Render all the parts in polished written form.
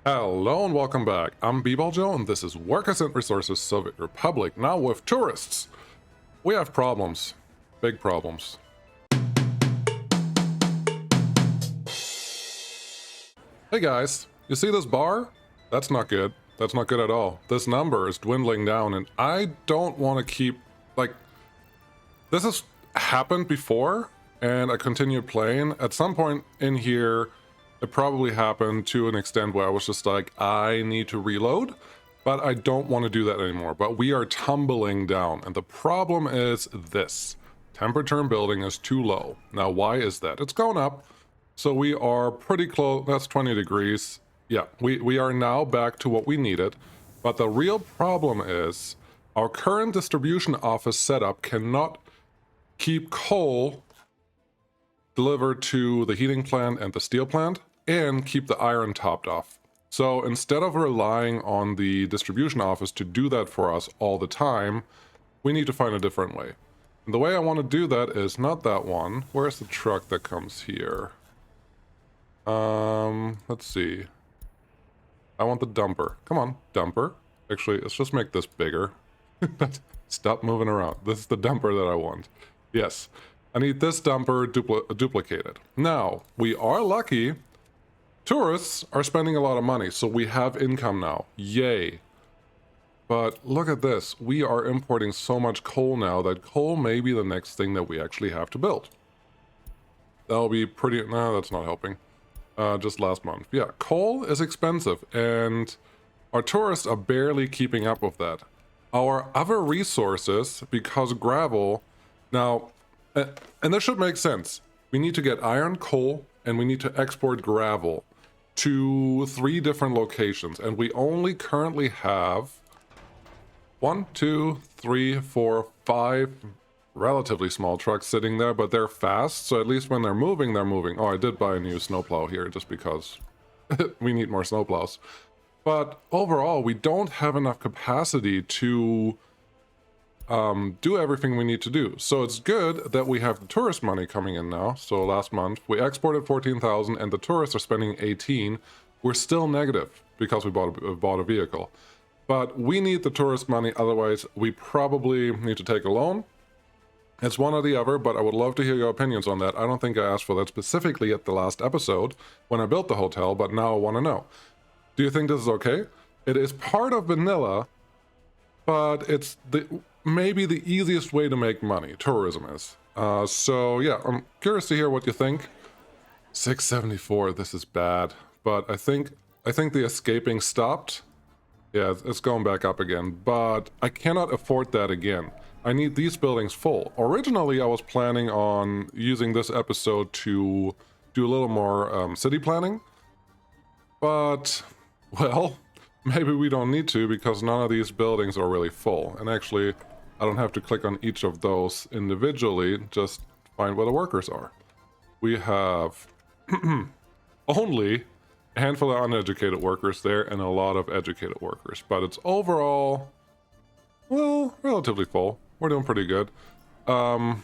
Hello and welcome back. I'm B-Ball Joe and this is Workers and Resources Soviet Republic. Now with tourists, we have problems. Big problems. Hey guys, you see this bar? That's not good. That's not good at all. This number is dwindling down and I don't want to keep, this has happened before and I continued playing. At some point in here, it probably happened to an extent where I was just like, I need to reload, but I don't want to do that anymore. But we are tumbling down, and the problem is this. Temperature in building is too low. Now, why is that? It's going up, so we are pretty close. That's 20 degrees. Yeah, we are now back to what we needed, but the real problem is our current distribution office setup cannot keep coal delivered to the heating plant and the steel plant and keep the iron topped off. So instead of relying on the distribution office to do that for us all the time, we need to find a different way. And the way I want to do that is not that one. Where's the truck that comes here? Let's see. I want the dumper. Come on, dumper. Actually, let's just make this bigger. Stop moving around. This is the dumper that I want. Yes. I need this dumper duplicated. Now, we are lucky. Tourists are spending a lot of money, so we have income now. Yay. But look at this. We are importing so much coal now that coal may be the next thing that we actually have to build. That'll be pretty... No, that's not helping. Just last month. Yeah, coal is expensive, and our tourists are barely keeping up with that. Our other resources, because gravel... Now... And this should make sense. We need to get iron, coal, and we need to export gravel to 3 different locations. And we only currently have 1, 2, 3, 4, 5 relatively small trucks sitting there, but they're fast. So at least when they're moving, they're moving. Oh, I did buy a new snowplow here just because we need more snowplows. But overall, we don't have enough capacity to do everything we need to do. So it's good that we have the tourist money coming in now. So last month we exported 14,000 and the tourists are spending 18. We're still negative because we bought a vehicle. But we need the tourist money, otherwise we probably need to take a loan. It's one or the other, but I would love to hear your opinions on that. I don't think I asked for that specifically at the last episode when I built the hotel, but now I want to know. Do you think this is okay? It is part of vanilla, but it's maybe the easiest way to make money. Tourism is. So yeah, I'm curious to hear what you think. 674, this is bad. But I think the escaping stopped. Yeah, it's going back up again. But I cannot afford that again. I need these buildings full. Originally, I was planning on using this episode to do a little more city planning. But, well... Maybe we don't need to because none of these buildings are really full. And actually, I don't have to click on each of those individually, just find where the workers are. We have only a handful of uneducated workers there and a lot of educated workers. But it's overall, well, relatively full. We're doing pretty good. Yeah,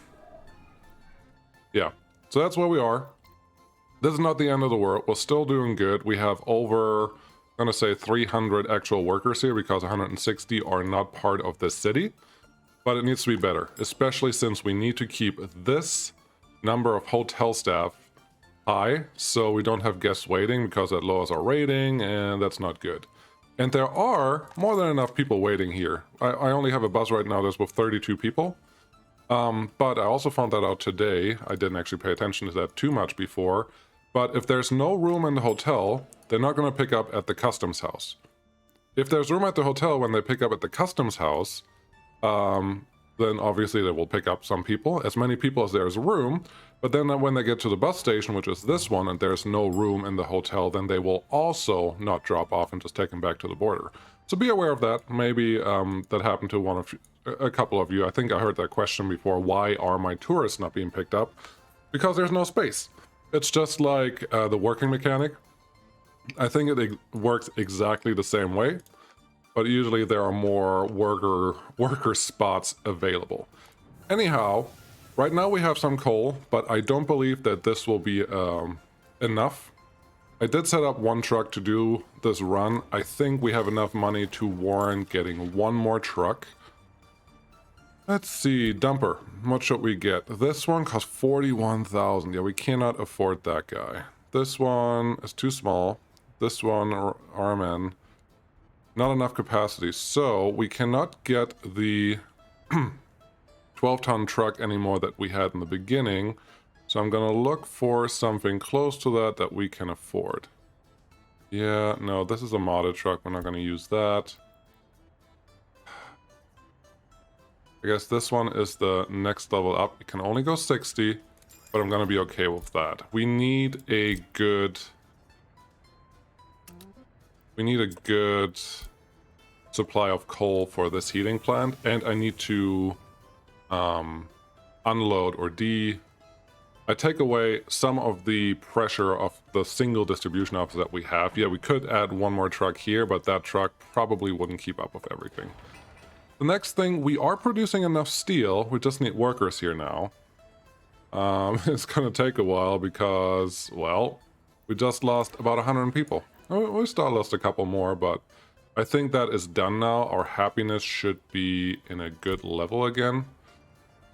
so that's where we are. This is not the end of the world. We're still doing good. We have over... I'm going to say 300 actual workers here because 160 are not part of this city, but it needs to be better, especially since we need to keep this number of hotel staff high so we don't have guests waiting because that lowers our rating and that's not good. And there are more than enough people waiting here. I only have a bus right now that's with 32 people, but I also found that out today. I didn't actually pay attention to that too much before. But if there's no room in the hotel, they're not going to pick up at the customs house. If there's room at the hotel when they pick up at the customs house, then obviously they will pick up some people, as many people as there is room. But then when they get to the bus station, which is this one, and there's no room in the hotel, then they will also not drop off and just take them back to the border. So be aware of that. Maybe that happened to a couple of you. I think I heard that question before. Why are my tourists not being picked up? Because there's no space. It's just like the working mechanic. I think it works exactly the same way, but usually there are more worker spots available. Anyhow, right now we have some coal, but I don't believe that this will be enough I did set up one truck to do this run. I think we have enough money to warrant getting one more truck. Let's see, dumper. What should we get? This one costs 41,000. Yeah, we cannot afford that guy. This one is too small. This one, RMN, not enough capacity. So we cannot get the 12-ton truck anymore that we had in the beginning. So I'm gonna look for something close to that we can afford. Yeah, no, this is a modded truck. We're not gonna use that. I guess this one is the next level up. It can only go 60, but I'm gonna be okay with that. We need a good supply of coal for this heating plant, and I need to unload or I take away some of the pressure of the single distribution office that we have. Yeah, we could add one more truck here, but that truck probably wouldn't keep up with everything. The next thing, we are producing enough steel. We just need workers here now. It's gonna take a while because, well, we just lost about 100 people. We still lost a couple more, but I think that is done now. Our happiness should be in a good level again.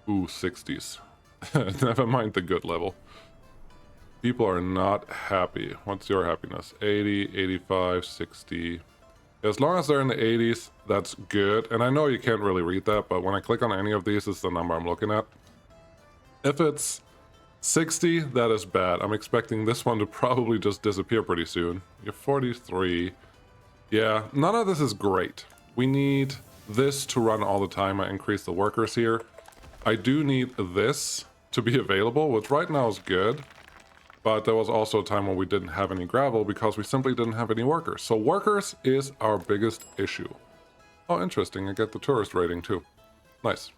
Ooh, 60s. Never mind the good level. People are not happy. What's your happiness? 80, 85, 60. As long as they're in the 80s, that's good. And I know you can't really read that, but when I click on any of these, it's the number I'm looking at. If it's 60, that is bad. I'm expecting this one to probably just disappear pretty soon. You're 43. Yeah, none of this is great. We need this to run all the time. I increase the workers here. I do need this to be available, which right now is good. But there was also a time when we didn't have any gravel because we simply didn't have any workers. So workers is our biggest issue. Oh, interesting. I get the tourist rating too. Nice.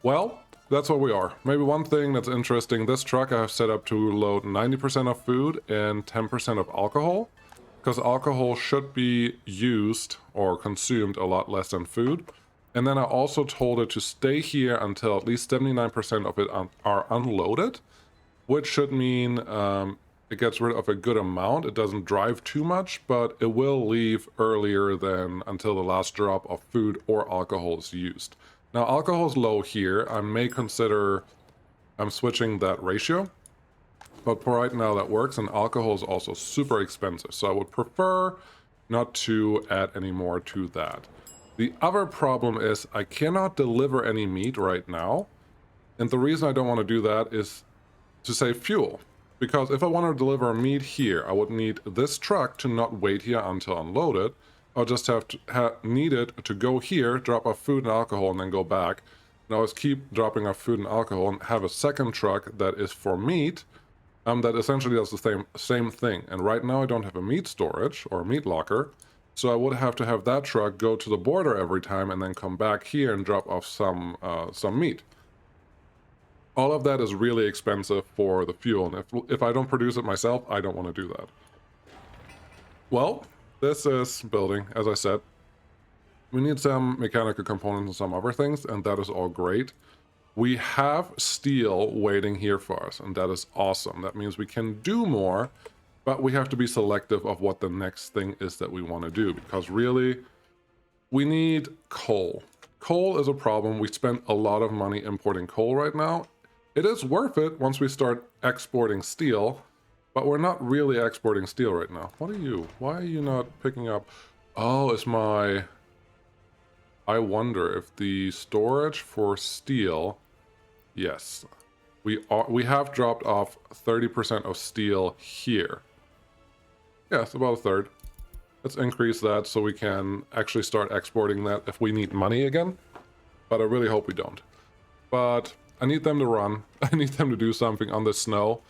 Well, that's what we are. Maybe one thing that's interesting. This truck I have set up to load 90% of food and 10% of alcohol. Because alcohol should be used or consumed a lot less than food. And then I also told it to stay here until at least 79% of it are unloaded. Which should mean it gets rid of a good amount. It doesn't drive too much, but it will leave earlier than until the last drop of food or alcohol is used. Now, alcohol is low here. I may consider switching that ratio. But for right now, that works. And alcohol is also super expensive. So I would prefer not to add any more to that. The other problem is I cannot deliver any meat right now. And the reason I don't want to do that is to save fuel, because if I want to deliver meat here, I would need this truck to not wait here until unloaded. I'll just have to need it to go here, drop off food and alcohol, and then go back. And always keep dropping off food and alcohol, and have a second truck that is for meat, that essentially does the same thing. And right now I don't have a meat storage or a meat locker, so I would have to have that truck go to the border every time and then come back here and drop off some meat. All of that is really expensive for the fuel, and if I don't produce it myself, I don't want to do that. Well, this is building, as I said. We need some mechanical components and some other things, and that is all great. We have steel waiting here for us, and that is awesome. That means we can do more, but we have to be selective of what the next thing is that we want to do, because really, we need coal. Coal is a problem. We spend a lot of money importing coal right now. It is worth it once we start exporting steel, but we're not really exporting steel right now. What are you? Why are you not picking up? Oh, it's my... I wonder if the storage for steel... Yes. We have dropped off 30% of steel here. Yeah, it's about a third. Let's increase that so we can actually start exporting that if we need money again. But I really hope we don't. But... I need them to run. I need them to do something on the snow.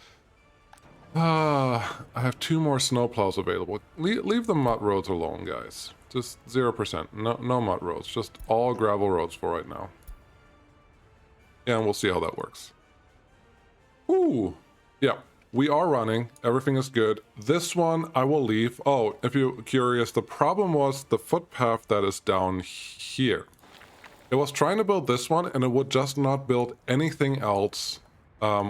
I have 2 more snowplows available. Leave the mud roads alone, guys. Just 0%. No mud roads. Just all gravel roads for right now. Yeah, and we'll see how that works. Ooh. Yeah, we are running. Everything is good. This one I will leave. Oh, if you're curious, the problem was the footpath that is down here. It was trying to build this one, and it would just not build anything else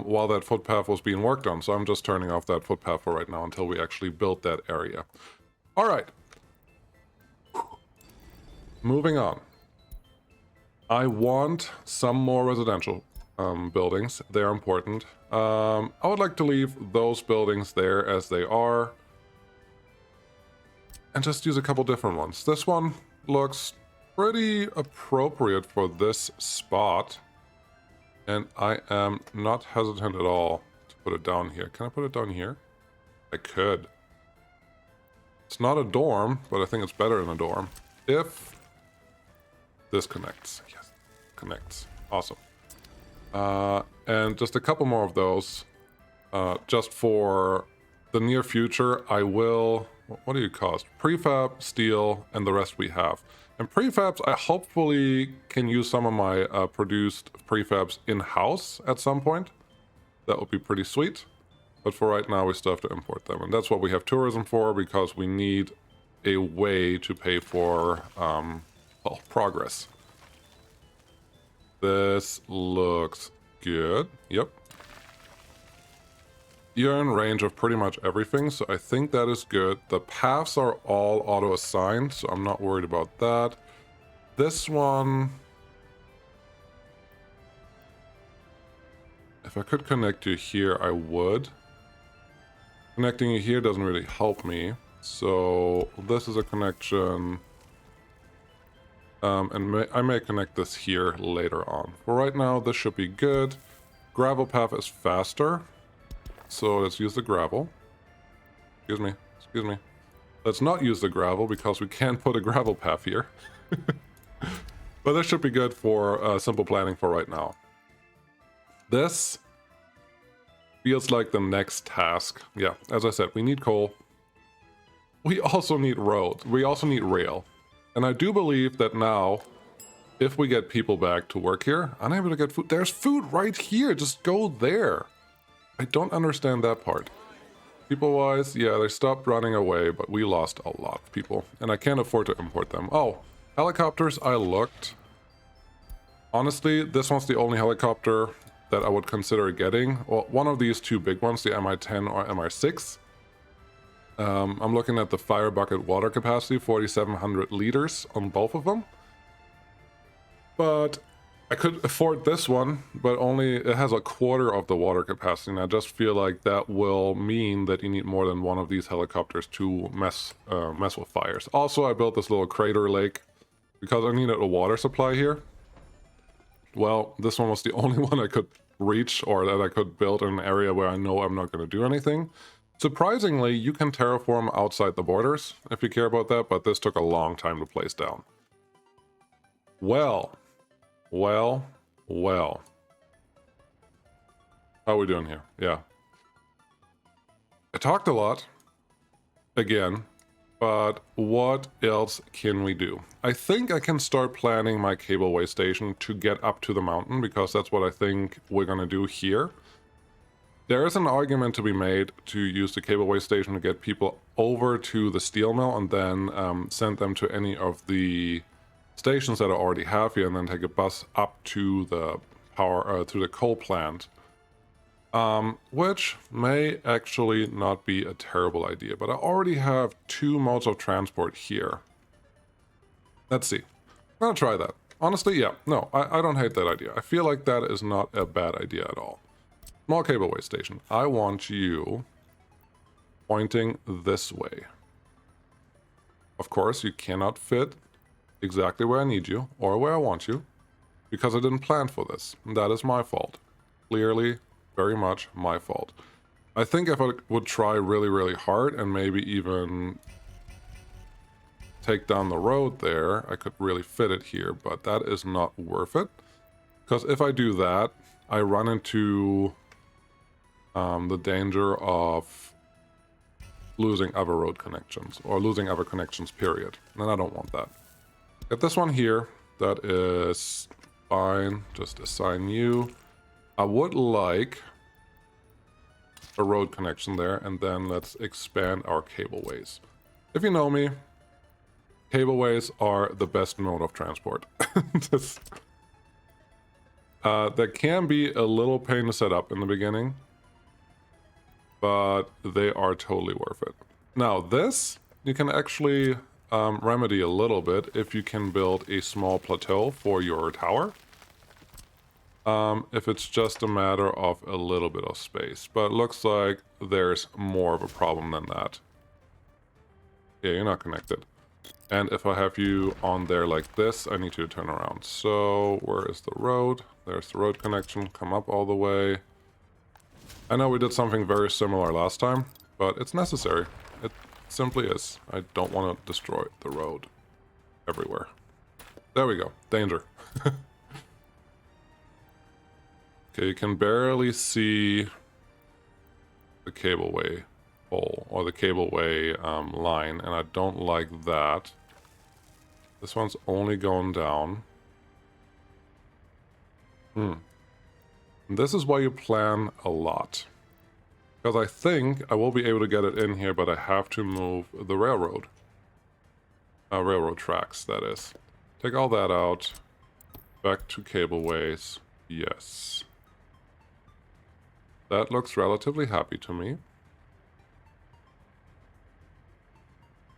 while that footpath was being worked on. So I'm just turning off that footpath for right now until we actually build that area. All right. Moving on. I want some more residential buildings. They're important. I would like to leave those buildings there as they are. And just use a couple different ones. This one looks pretty appropriate for this spot. And I am not hesitant at all to put it down here. Can I put it down here? I could. It's not a dorm, but I think it's better than a dorm. If this connects. Yes, connects. Awesome. And just a couple more of those. Just for the near future, I will... What do you cost? Prefab, steel, and the rest we have. And prefabs, I hopefully can use some of my produced prefabs in-house at some point. That would be pretty sweet. But for right now, we still have to import them. And that's what we have tourism for, because we need a way to pay for, well, progress. This looks good. Yep. You're in range of pretty much everything, so I think that is good. The paths are all auto-assigned, so I'm not worried about that. This one... If I could connect you here, I would. Connecting you here doesn't really help me, so this is a connection. And I may connect this here later on. For right now, this should be good. Gravel path is faster. So let's use the gravel. Excuse me, excuse me. Let's not use the gravel because we can't put a gravel path here. But this should be good for simple planning for right now. This feels like the next task. Yeah, as I said, we need coal. We also need roads. We also need rail. And I do believe that now, if we get people back to work here, unable to get food. There's food right here. Just go there. I don't understand that part. People-wise, yeah, they stopped running away, but we lost a lot of people. And I can't afford to import them. Oh, helicopters, I looked. Honestly, this one's the only helicopter that I would consider getting. Well, one of these two big ones, the Mi-10 or Mi-6. I'm looking at the fire bucket water capacity, 4,700 liters on both of them. But I could afford this one, but only it has a quarter of the water capacity, and I just feel like that will mean that you need more than one of these helicopters to mess with fires. Also, I built this little crater lake because I needed a water supply here. Well, this one was the only one I could reach, or that I could build in an area where I know I'm not going to do anything. Surprisingly, you can terraform outside the borders if you care about that, but this took a long time to place down. Well. How are we doing here? Yeah. I talked a lot. Again. But what else can we do? I think I can start planning my cableway station to get up to the mountain, because that's what I think we're going to do here. There is an argument to be made to use the cableway station to get people over to the steel mill and then send them to any of the stations that I already have here, and then take a bus up to the power to the coal plant, which may actually not be a terrible idea. But I already have two modes of transport here. Let's see. I'm gonna try that. Honestly, yeah, no, I don't hate that idea. I feel like that is not a bad idea at all. Small cableway station. I want you pointing this way. Of course, you cannot fit exactly where I need you, or where I want you, because I didn't plan for this. That is my fault. Clearly, very much my fault. I think if I would try really, really hard, and maybe even take down the road there, I could really fit it here, but that is not worth it. Because if I do that, I run into the danger of losing other road connections, or losing other connections, period. And I don't want that. Get this one here. That is fine. Just assign you. I would like a road connection there, and then let's expand our cableways. If you know me, cableways are the best mode of transport. That can be a little pain to set up in the beginning, but they are totally worth it. Now this, you can actually remedy a little bit if you can build a small plateau for your tower. If it's just a matter of a little bit of space. But it looks like there's more of a problem than that. Yeah, you're not connected. And if I have you on there like this, I need you to turn around. So, where is the road? There's the road connection. Come up all the way. I know we did something very similar last time, but it's necessary. It simply is. I don't want to destroy the road everywhere. There we go. Danger. Okay, you can barely see the cableway pole or the cableway line, and I don't like that. This one's only going down. And this is why you plan a lot. Because I think I will be able to get it in here, but I have to move the railroad. Railroad tracks, that is. Take all that out. Back to cableways. Yes. That looks relatively happy to me.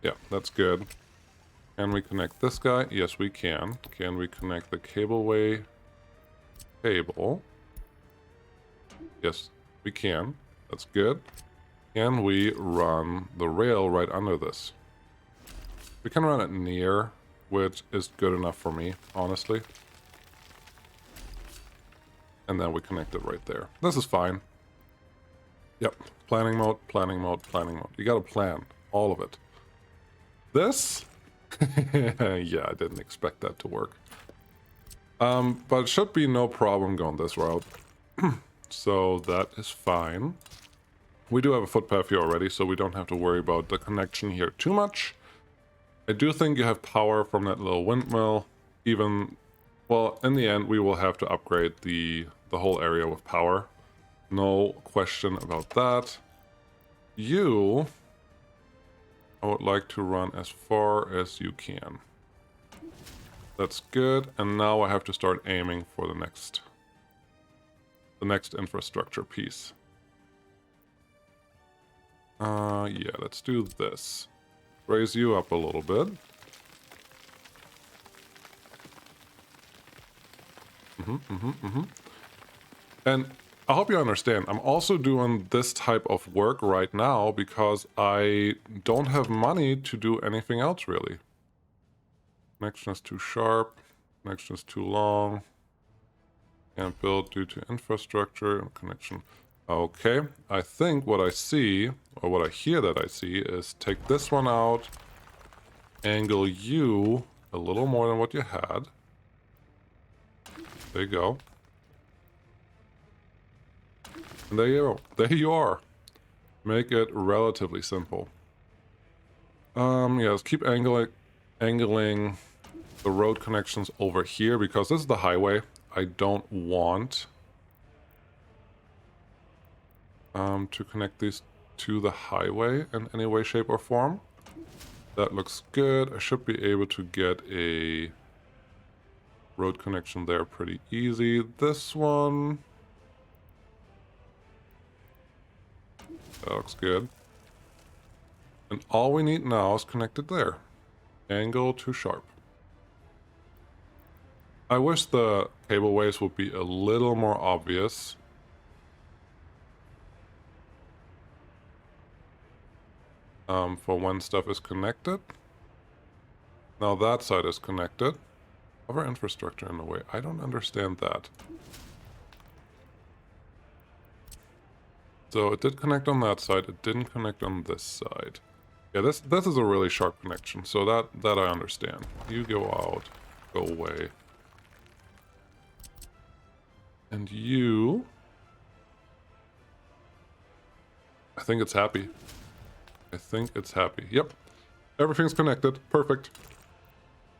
Yeah, that's good. Can we connect this guy? Yes, we can. Can we connect the cableway cable? Yes, we can. That's good. Can we run the rail right under this? We can run it near, which is good enough for me, honestly. And then we connect it right there. This is fine. Yep, planning mode, planning mode, planning mode. You gotta plan all of it. This? Yeah, I didn't expect that to work. But it should be no problem going this route. So that is fine. We do have a footpath here already, so we don't have to worry about the connection here too much. I do think you have power from that little windmill. Even, well, in the end, we will have to upgrade the whole area with power. No question about that. You, I would like to run as far as you can. That's good. And now I have to start aiming for the next infrastructure piece. Yeah, let's do this. Raise you up a little bit. And I hope you understand, I'm also doing this type of work right now because I don't have money to do anything else, really. Connection is too sharp. Connection is too long. Can't build due to infrastructure. Connection. Okay, I think what I see, or what I hear that I see, is take this one out, angle you a little more than what you had. There you go. And there you go. There you are. Make it relatively simple. Yeah, let's keep angling the road connections over here because this is the highway. I don't want to connect these to the highway in any way, shape, or form. That looks good. I should be able to get a road connection there pretty easy. This one, that looks good. And all we need now is connected there. Angle to sharp. I wish the cableways would be a little more obvious. For when stuff is connected. Now that side is connected. Other infrastructure in the way. I don't understand that. So it did connect on that side. It didn't connect on this side. Yeah, this is a really sharp connection. So that I understand. You go out. Go away. And you... I think it's happy. I think it's happy. Yep. Everything's connected. Perfect.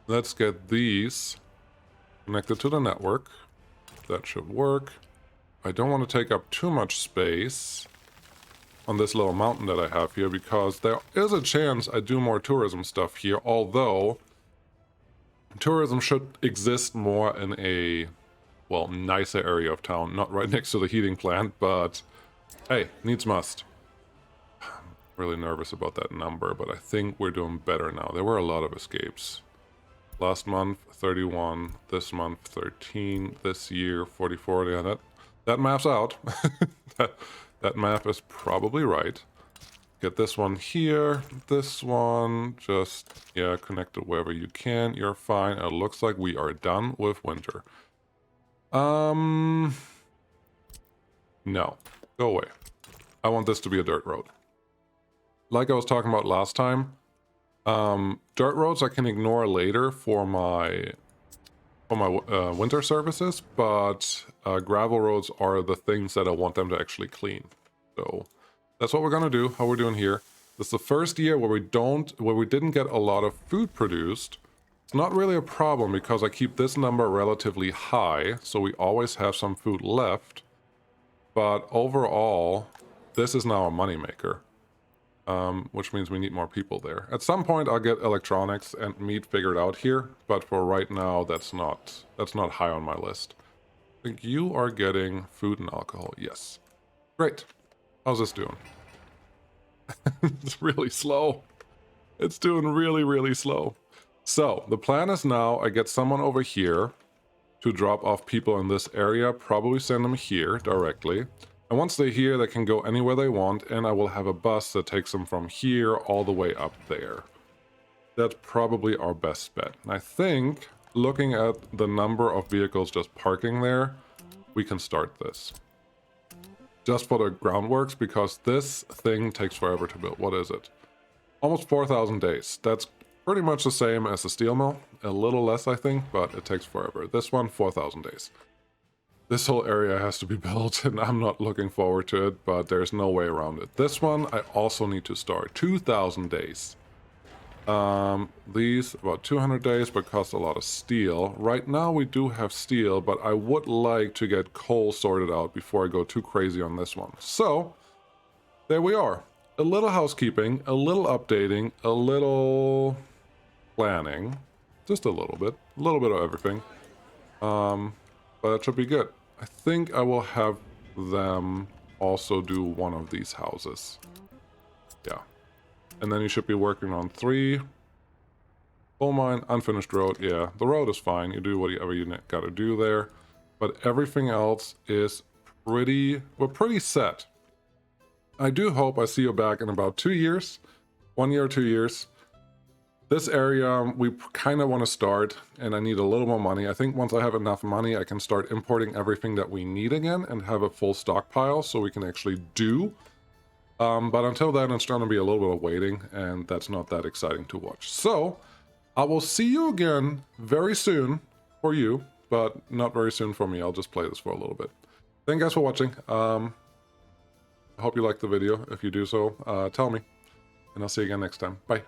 Let's get these connected to the network. That should work. I don't want to take up too much space on this little mountain that I have here because there is a chance I do more tourism stuff here, although tourism should exist more in a well, nicer area of town. Not right next to the heating plant, but hey, needs must. I'm really nervous about that number, but I think we're doing better now. There were a lot of escapes. Last month, 31. This month, 13. This year, 44. Yeah, that maps out. that map is probably right. Get this one here. This one, just, yeah, connect it wherever you can. You're fine. It looks like we are done with winter. No. Go away. I want this to be a dirt road. Like I was talking about last time, dirt roads I can ignore later for my winter services, but gravel roads are the things that I want them to actually clean. So that's what we're gonna do. How we're doing here. This is the first year where we didn't get a lot of food produced. It's not really a problem because I keep this number relatively high, so we always have some food left. But overall, this is now a moneymaker, which means we need more people there. At some point, I'll get electronics and meat figured out here, but for right now, that's not high on my list. I think you are getting food and alcohol. Yes. Great. How's this doing? It's really slow. It's doing really, really slow. So, the plan is now I get someone over here to drop off people in this area, probably send them here directly. And once they're here, they can go anywhere they want, and I will have a bus that takes them from here all the way up there. That's probably our best bet. And I think, looking at the number of vehicles just parking there, we can start this. Just for the groundworks, because this thing takes forever to build. What is it? Almost 4,000 days. That's pretty much the same as the steel mill. A little less, I think, but it takes forever. This one, 4,000 days. This whole area has to be built, and I'm not looking forward to it, but there's no way around it. This one, I also need to start. 2,000 days. These, about 200 days, but cost a lot of steel. Right now, we do have steel, but I would like to get coal sorted out before I go too crazy on this one. So, there we are. A little housekeeping, a little updating, a little planning. Just a little bit of everything. But it should be good. I think I will have them also do one of these houses. Yeah. And then you should be working on 3. Coal mine, unfinished road. Yeah, the road is fine. You do whatever you gotta do there. But everything else is we're pretty set. I do hope I see you back in about 2 years. 1 year or 2 years. This area, we kind of want to start, and I need a little more money. I think once I have enough money, I can start importing everything that we need again and have a full stockpile so we can actually do. But until then, it's going to be a little bit of waiting, and that's not that exciting to watch. So, I will see you again very soon for you, but not very soon for me. I'll just play this for a little bit. Thank you guys for watching. I hope you liked the video. If you do so, tell me, and I'll see you again next time. Bye.